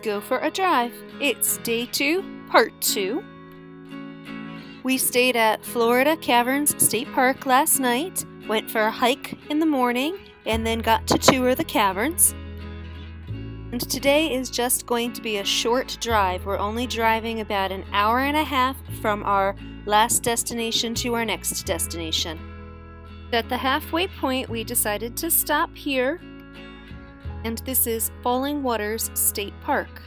go for a drive. It's day 2, part 2. We stayed at Florida Caverns State Park last night, went for a hike in the morning, and then got to tour the caverns. And today is just going to be a short drive. We're only driving about an hour and a half from our last destination to our next destination. At the halfway point, we decided to stop here, and this is Falling Waters State Park.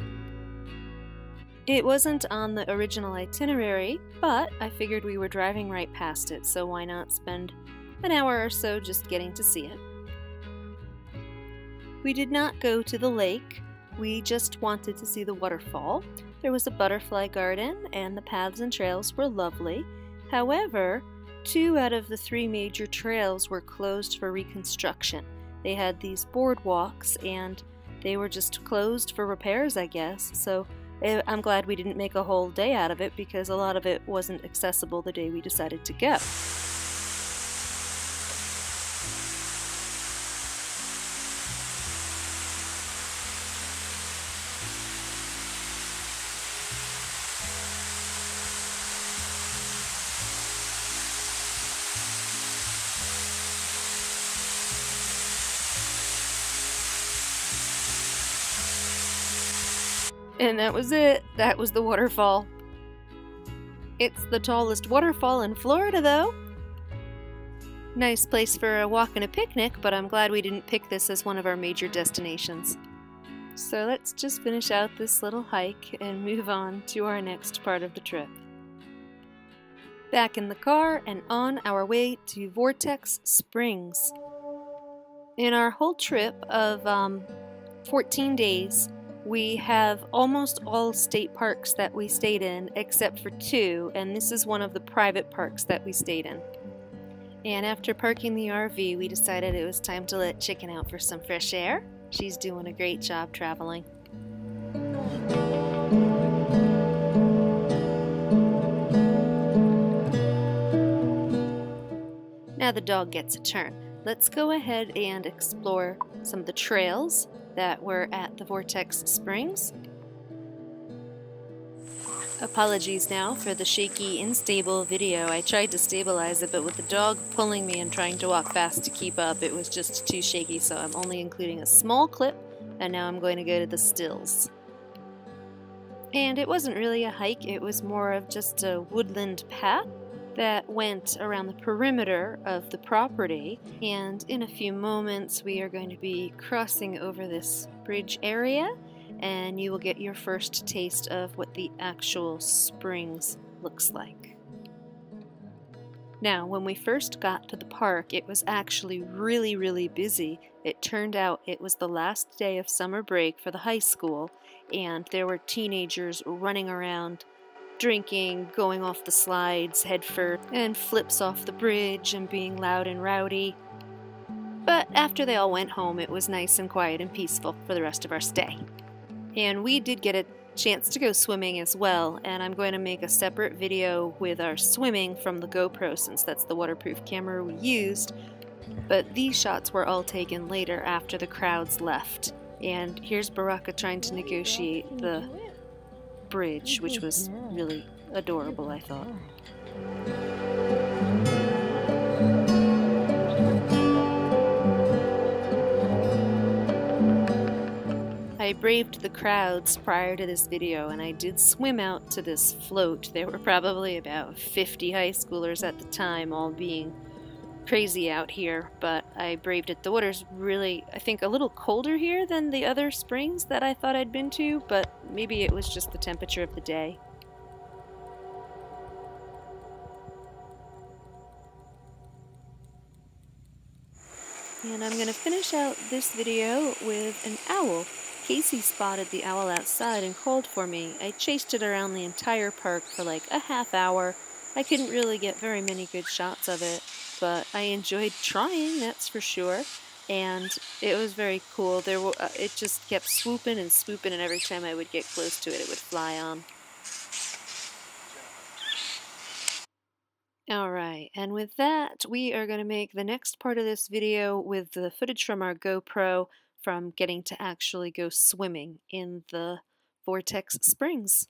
It wasn't on the original itinerary, but I figured we were driving right past it, so why not spend an hour or so just getting to see it. We did not go to the lake, we just wanted to see the waterfall. There was a butterfly garden, and the paths and trails were lovely. However, 2 out of the 3 major trails were closed for reconstruction. They had these boardwalks, and they were just closed for repairs, I guess, so I'm glad we didn't make a whole day out of it because a lot of it wasn't accessible the day we decided to go. And that was it. That was the waterfall. It's the tallest waterfall in Florida, though. Nice place for a walk and a picnic, but I'm glad we didn't pick this as one of our major destinations. So let's just finish out this little hike and move on to our next part of the trip. Back in the car and on our way to Vortex Springs. In our whole trip of 14 days, we have almost all state parks that we stayed in except for 2, and this is one of the private parks that we stayed in. And after parking the RV, we decided it was time to let Chicken out for some fresh air. She's doing a great job traveling. Now the dog gets a turn. Let's go ahead and explore some of the trails that were at the Vortex Springs. Apologies now for the shaky, unstable video. I tried to stabilize it, but with the dog pulling me and trying to walk fast to keep up, it was just too shaky, so I'm only including a small clip, and now I'm going to go to the stills. And it wasn't really a hike, it was more of just a woodland path that went around the perimeter of the property, and in a few moments we are going to be crossing over this bridge area, and you will get your first taste of what the actual springs looks like. Now, when we first got to the park, it was actually really busy. It turned out it was the last day of summer break for the high school, and there were teenagers running around drinking, going off the slides head first, and flips off the bridge and being loud and rowdy. But after they all went home, it was nice and quiet and peaceful for the rest of our stay. And we did get a chance to go swimming as well, and I'm going to make a separate video with our swimming from the GoPro since that's the waterproof camera we used. But these shots were all taken later after the crowds left. And here's Baraka trying to negotiate the bridge, which was really adorable, I thought. I braved the crowds prior to this video, and I did swim out to this float. There were probably about 50 high schoolers at the time, all being crazy out here, but I braved it. The water's really, I think, a little colder here than the other springs that I thought I'd been to, but maybe it was just the temperature of the day. And I'm going to finish out this video with an owl. Casey spotted the owl outside and called for me. I chased it around the entire park for like a half hour. I couldn't really get very many good shots of it, but I enjoyed trying, that's for sure. And it was very cool. It just kept swooping and swooping, and every time I would get close to it, it would fly on. Alright, and with that, we are going to make the next part of this video with the footage from our GoPro from getting to actually go swimming in the Vortex Springs.